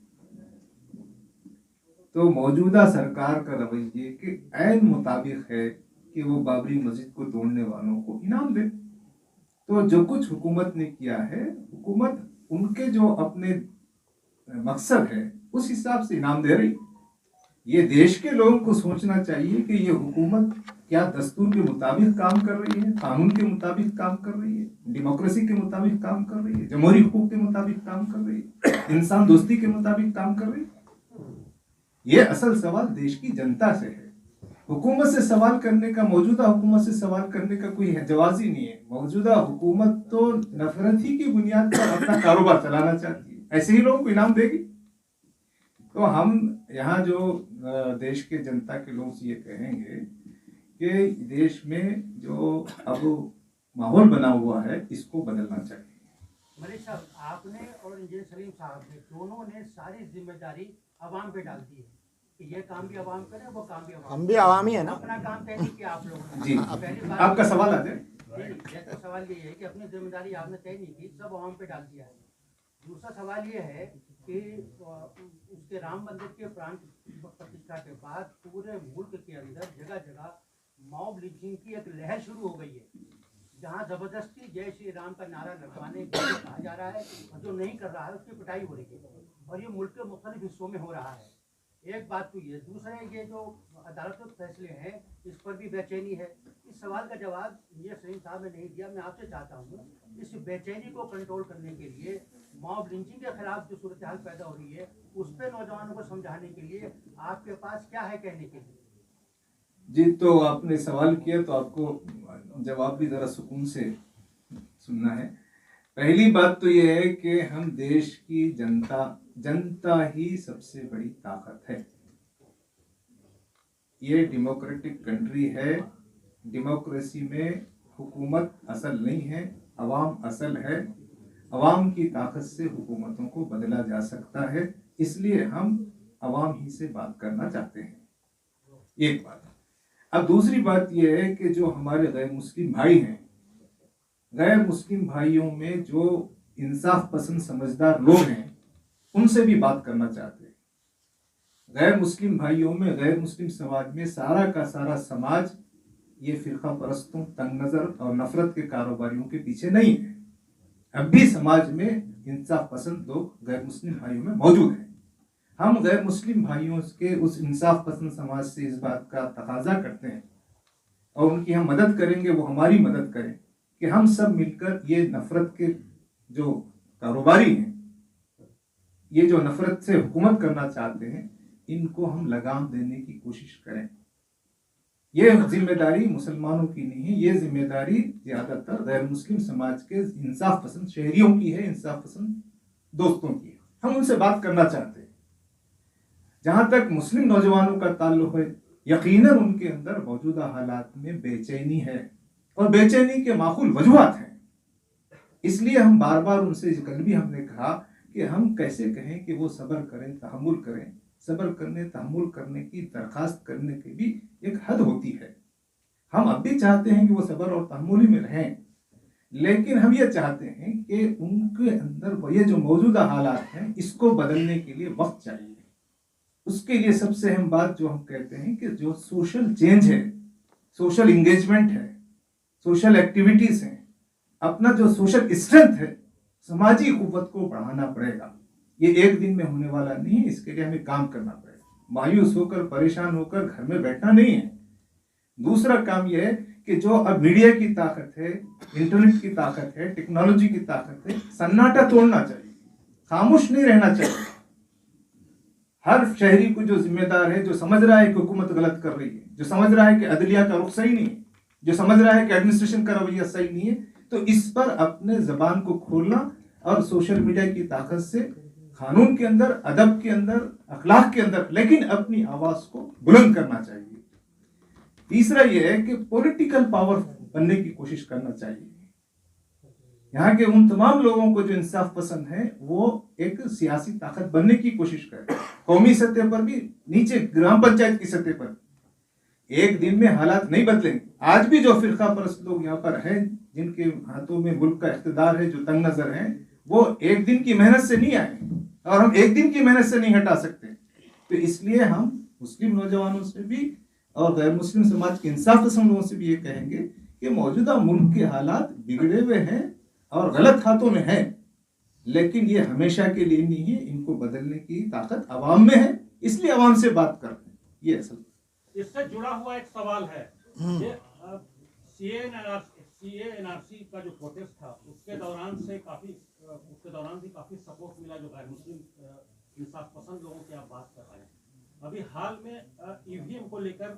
तो मौजूदा सरकार का रवैये के ऐन मुताबिक है कि वो बाबरी मस्जिद को तोड़ने वालों को इनाम दे। तो जो कुछ हुकूमत ने किया है, हुकूमत उनके जो अपने मकसद है उस हिसाब से इनाम दे रही। ये देश के लोगों को सोचना चाहिए कि ये हुकूमत क्या दस्तूर के मुताबिक काम कर रही है, कानून के मुताबिक काम कर रही है, डेमोक्रेसी के मुताबिक काम कर रही है, जमहूरी हुकूक के मुताबिक काम कर रही है, इंसान दोस्ती के मुताबिक काम कर रही है। ये असल सवाल देश की जनता से है। हुकूमत से सवाल करने का, मौजूदा हुकूमत से सवाल करने का कोई जवाज ही नहीं है। मौजूदा हुकूमत तो नफरत ही की बुनियाद पर अपना कारोबार चलाना चाहती है। ऐसे ही लोगों को इनाम देगी। तो हम यहाँ जो देश के जनता के लोग से ये कहेंगे कि देश में जो अब माहौल बना हुआ है इसको बदलना चाहिए। मलिक साहब, आपने और इंजीनियर सलीम साहब ने दोनों ने सारी जिम्मेदारी अवाम पे डाल दी है कि ये काम भी अवाम करे, वो काम भी अवाम। हम भी आवामी है ना। अपना काम तय नहीं किया आप लोगों ने। जी, पहली बात आपका सवाल आ जाए। तो सवाल ये है कि अपनी जिम्मेदारी आपने तय नहीं की, सब अवाम पे डाल दिया है। दूसरा सवाल ये है कि उसके राम मंदिर के प्राण प्रतिष्ठा के बाद पूरे मुल्क के अंदर जगह जगह मॉब लिंचिंग की एक लहर शुरू हो गई है, जहां जबरदस्ती जय श्री राम का नारा लगवाने के लिए कहा जा रहा है और जो नहीं कर रहा है उसकी पिटाई हो रही है, और ये मुल्क के मुख्तलिफ हिस्सों में हो रहा है। एक बात तो ये, दूसरा ये जो अदालतों के फैसले हैं इस पर भी बेचैनी है। इस सवाल का जवाब ये सलीम साहब ने नहीं दिया। मैं आपसे चाहता हूँ इस बेचैनी को कंट्रोल करने के लिए, मॉब लिंचिंग के खिलाफ जो सूरत हाल पैदा हो रही है उस पर नौजवानों को समझाने के लिए आपके पास क्या है कहने के लिए? जी, तो आपने सवाल किया तो आपको जवाब भी ज़रा सुकून से सुनना है। पहली बात तो ये है कि हम देश की जनता ही सबसे बड़ी ताकत है। ये डेमोक्रेटिक कंट्री है। डेमोक्रेसी में हुकूमत असल नहीं है, अवाम असल है। अवाम की ताकत से हुकूमतों को बदला जा सकता है, इसलिए हम अवाम ही से बात करना चाहते हैं। एक बात। अब दूसरी बात यह है कि जो हमारे गैर मुस्लिम भाई हैं, गैर मुस्लिम भाइयों में जो इंसाफ पसंद समझदार लोग हैं उनसे भी बात करना चाहते हैं। गैर मुस्लिम भाइयों में, गैर मुस्लिम समाज में सारा का सारा समाज ये फिरका परस्तों, तंग नजर और नफरत के कारोबारियों के पीछे नहीं है। अब भी समाज में इंसाफ पसंद लोग गैर मुस्लिम भाइयों में मौजूद हैं। हम गैर मुस्लिम भाइयों के उस इंसाफ पसंद समाज से इस बात का तकाजा करते हैं और उनकी हम मदद करेंगे, वो हमारी मदद करें कि हम सब मिलकर ये नफरत के जो कारोबारी हैं, ये जो नफरत से हुकूमत करना चाहते हैं, इनको हम लगाम देने की कोशिश करें। ये जिम्मेदारी मुसलमानों की नहीं है, ये जिम्मेदारी ज्यादातर गैर मुस्लिम समाज के इंसाफ पसंद शहरियों की है, इंसाफ पसंद दोस्तों की है। हम उनसे बात करना चाहते हैं। जहां तक मुस्लिम नौजवानों का ताल्लुक है, यकीनन उनके अंदर मौजूदा हालात में बेचैनी है और बेचैनी के माकूल वजूहात हैं। इसलिए हम बार बार उनसे, कल भी हमने कहा कि हम कैसे कहें कि वो सब्र करें, तहम्मुल करें। सब्र करने, तहम्मुल करने की दरखास्त करने की भी एक हद होती है। हम अब भी चाहते हैं कि वो सब्र और तहम्मुल में रहें, लेकिन हम ये चाहते हैं कि उनके अंदर ये जो मौजूदा हालात हैं इसको बदलने के लिए वक्त चाहिए। उसके लिए सबसे अहम बात जो हम कहते हैं कि जो सोशल चेंज है, सोशल इंगेजमेंट है, सोशल एक्टिविटीज हैं, अपना जो सोशल स्ट्रेंथ है, समाजी कुव्वत को बढ़ाना पड़ेगा। ये एक दिन में होने वाला नहीं है, इसके लिए हमें काम करना पड़ेगा। मायूस होकर, परेशान होकर घर में बैठना नहीं है। दूसरा काम यह है कि जो अब मीडिया की ताकत है, इंटरनेट की ताकत है, टेक्नोलॉजी की ताकत है, सन्नाटा तोड़ना चाहिए, खामोश नहीं रहना चाहिए। हर शहरी को जो जिम्मेदार है, जो समझ रहा है कि हुकूमत गलत कर रही है, जो समझ रहा है कि अदलिया का रुख सही नहीं है, जो समझ रहा है कि एडमिनिस्ट्रेशन का रवैया सही नहीं है, तो इस पर अपने जबान को खोलना और सोशल मीडिया की ताकत से कानून के अंदर, अदब के अंदर, अखलाक के अंदर, लेकिन अपनी आवाज को बुलंद करना चाहिए। तीसरा यह है कि पॉलिटिकल पावर बनने की कोशिश करना चाहिए। यहाँ के उन तमाम लोगों को जो इंसाफ पसंद है वो एक सियासी ताकत बनने की कोशिश करें, कौमी सतह पर भी, नीचे ग्राम पंचायत की सतह पर। एक दिन में हालात नहीं बदलेंगे। आज भी जो फिरका परस्त लोग यहाँ पर हैं, जिनके हाथों में मुल्क का इख्तिदार है, जो तंग नजर हैं, वो एक दिन की मेहनत से नहीं आए और हम एक दिन की मेहनत से नहीं हटा सकते। तो इसलिए हम मुस्लिम नौजवानों से भी और गैर मुस्लिम समाज के इंसाफ पसंद लोगों से भी ये कहेंगे कि मौजूदा मुल्क के हालात बिगड़े हुए हैं और गलत हाथों में है, लेकिन ये हमेशा के लिए नहीं है। इनको बदलने की ताकत अवाम में है, इसलिए अवाम से बात कर रहे हैं। ये असल इससे जुड़ा हुआ एक सवाल है, ये सीए एनआरसी का जो प्रोटेस्ट था उसके दौरान भी काफी सपोर्ट मिला जो गैर मुस्लिम इंसाफ पसंद लोगों की आप बात कर रहे हैं। अभी हाल में ईवीएम को लेकर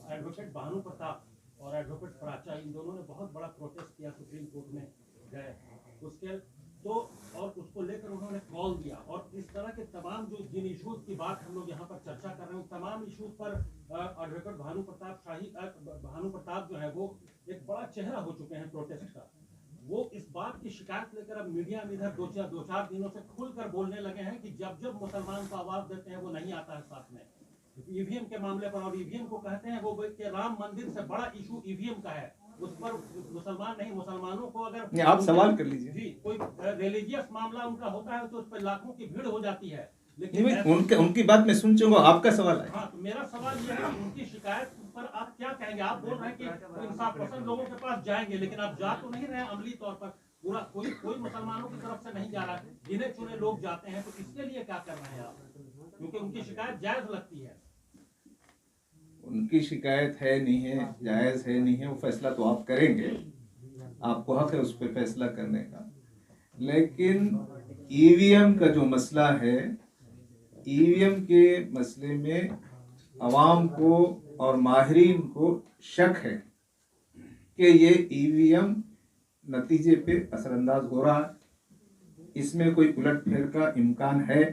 एडवोकेट भानु प्रताप और एडवोकेट प्राचा, इन दोनों ने बहुत बड़ा प्रोटेस्ट किया, सुप्रीम कोर्ट में गए उसके तो, और उसको लेकर उन्होंने कॉल दिया तमाम इशूज पर एडवोकेट भानु प्रताप जो है वो एक बड़ा चेहरा हो चुके हैं प्रोटेस्ट का। वो इस बात की शिकायत लेकर अब मीडिया में इधर दो चार दिनों से खुलकर बोलने लगे हैं कि जब मुसलमान को आवाज देते हैं वो नहीं आता है साथ में ईवीएम के मामले पर। और ईवीएम को कहते हैं वो कि राम मंदिर से बड़ा इशू ईवीएम का है, उस पर मुसलमान नहीं, मुसलमानों को अगर आप सवाल कर लीजिए जी कोई रिलीजियस मामला उनका होता है तो उस पर लाखों की भीड़ हो जाती है। लेकिन उनकी बात मैं सुन चुका, आपका सवाल है। हाँ, तो मेरा सवाल यह है कि उनकी शिकायत पर आप क्या कहेंगे? आप बोल रहे हैं कि इंसाफ पसंद लोगों के पास जाएंगे, लेकिन आप जा तो नहीं रहे अमली तौर पर, पूरा कोई मुसलमानों की तरफ से नहीं जा रहा है, गिने चुने लोग जाते हैं, तो इसके लिए क्या कर रहे हैं आप? क्योंकि उनकी शिकायत जायज लगती है। उनकी शिकायत है नहीं है, जायज है नहीं है, वो फैसला तो आप करेंगे, आपको हक है उस पर फैसला करने का। लेकिन ईवीएम का जो मसला है, ईवीएम के मसले में अवाम को और माहिरीन को शक है कि ये ईवीएम नतीजे पे असरअंदाज हो रहा है, इसमें कोई उलटफेर का इम्कान है।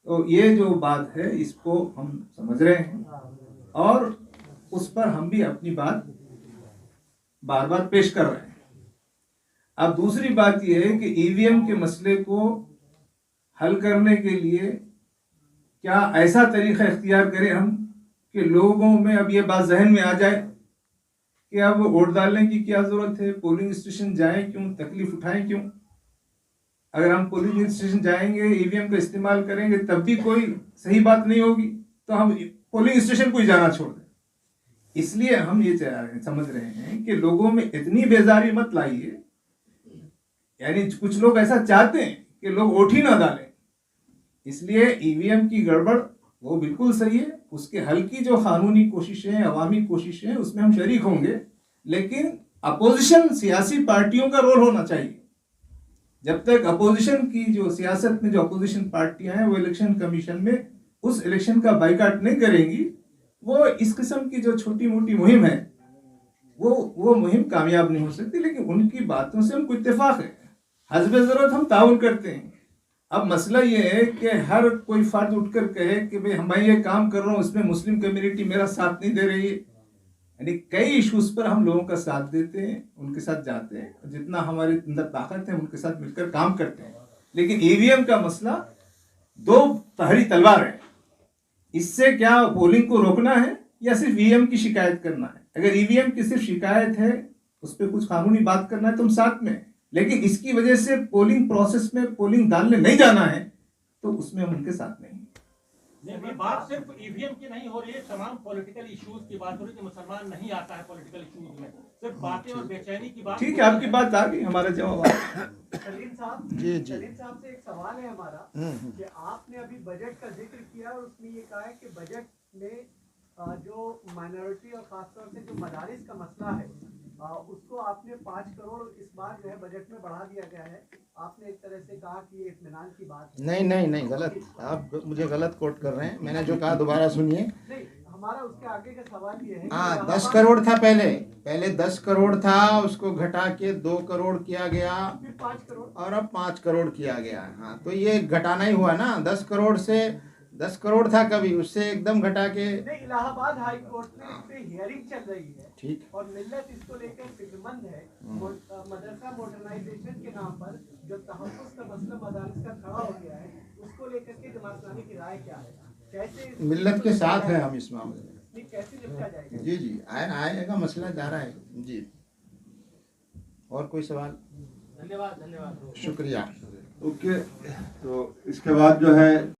तो ये जो बात है इसको हम समझ रहे हैं और उस पर हम भी अपनी बात बार बार पेश कर रहे हैं। अब दूसरी बात यह है कि ईवीएम के मसले को हल करने के लिए क्या ऐसा तरीका इख्तियार करें हम कि लोगों में अब ये बात जहन में आ जाए कि अब वोट डालने की क्या जरूरत है, पोलिंग स्टेशन जाएं क्यों, तकलीफ उठाएं क्यों। अगर हम पोलिंग स्टेशन जाएंगे, ईवीएम का इस्तेमाल करेंगे, तब भी कोई सही बात नहीं होगी, तो हम पोलिंग स्टेशन को ही जाना छोड़ दें। इसलिए हम ये समझ रहे हैं कि लोगों में इतनी बेजारी मत लाइए, यानी कुछ लोग ऐसा चाहते हैं कि लोग वोट ही ना डालें। इसलिए ईवीएम की गड़बड़ वो बिल्कुल सही है, उसके हल की जो कानूनी कोशिशें हैं, अवामी कोशिशें हैं, उसमें हम शरीक होंगे, लेकिन अपोजिशन सियासी पार्टियों का रोल होना चाहिए। जब तक अपोजिशन की जो सियासत में जो अपोजिशन पार्टियां हैं वो इलेक्शन कमीशन में उस इलेक्शन का बाइकाट नहीं करेंगी, वो इस किस्म की जो छोटी मोटी मुहिम है वो मुहिम कामयाब नहीं हो सकती। लेकिन उनकी बातों से हमको इत्तेफाक है, हस्बे ज़रूरत हम ताउन करते हैं। अब मसला ये है कि हर कोई फर्द उठकर कहे कि भाई मैं ये काम कर रहा हूँ, उसमें मुस्लिम कम्युनिटी मेरा साथ नहीं दे रही है। यानी कई इशूज़ पर हम लोगों का साथ देते हैं, उनके साथ जाते हैं, जितना हमारे अंदर ताकत है उनके साथ मिलकर काम करते हैं। लेकिन ईवीएम का मसला दो तहरी तलवार है, इससे क्या पोलिंग को रोकना है या सिर्फ ईवीएम की शिकायत करना है। अगर ईवीएम की सिर्फ शिकायत है, उस पर कुछ कानूनी बात करना है तो हम साथ में, लेकिन इसकी वजह से पोलिंग प्रोसेस में पोलिंग डालने नहीं जाना है तो उसमें हम उनके साथ नहीं। ये बात सिर्फ ईवीएम की नहीं हो रही है, तमाम पॉलिटिकल इश्यूज की बात हो रही है कि मुसलमान नहीं आता है पॉलिटिकल इश्यूज में, सिर्फ बातें और बेचैनी की बात। ठीक है, आपकी बात आ गई, हमारा जवाब आ गया। सलीम साहब जी। सलीम साहब से एक सवाल है हमारा कि आपने अभी बजट का जिक्र किया और उसमें ये कहा है कि बजट में जो माइनॉरिटी और खासतौर से जो मदारिस का मसला है उसको आपने 5 करोड़ इस बार जो है बजट में बढ़ा दिया गया है। आपने एक तरह से कहा कि ये इत्मीनान की बात है। नहीं गलत, आप मुझे गलत कोट कर रहे हैं। मैंने जो कहा दोबारा सुनिए। नहीं, हमारा उसके आगे का सवाल ये है हाँ, 10 करोड़ था पहले 10 करोड़ था, उसको घटा के 2 करोड़ किया गया, फिर 5 करोड़ और अब 5 करोड़ किया गया। हाँ, तो ये घटाना ही हुआ ना। 10 करोड़ से 10 करोड़ था कभी, उससे एकदम घटा के। नहीं, इलाहाबाद हाई कोर्ट में इस पे हियरिंग चल रही है, ठीक। और मिल्लत इसको लेकर फिक्रमंद है। मदरसा मॉडर्नाइजेशन के नाम पर जो तहफ़्फ़ुज़ का मसला मदारिस का खड़ा हो गया है, उसको लेकर के जमात इस्लामी की राय क्या है? कैसे मिल्लत के साथ है हम इस मामले में। नहीं, कैसे निपटा जाएगा? जी आएगा, मसला जा रहा है जी। और कोई सवाल? धन्यवाद। शुक्रिया। ओके, तो इसके बाद जो है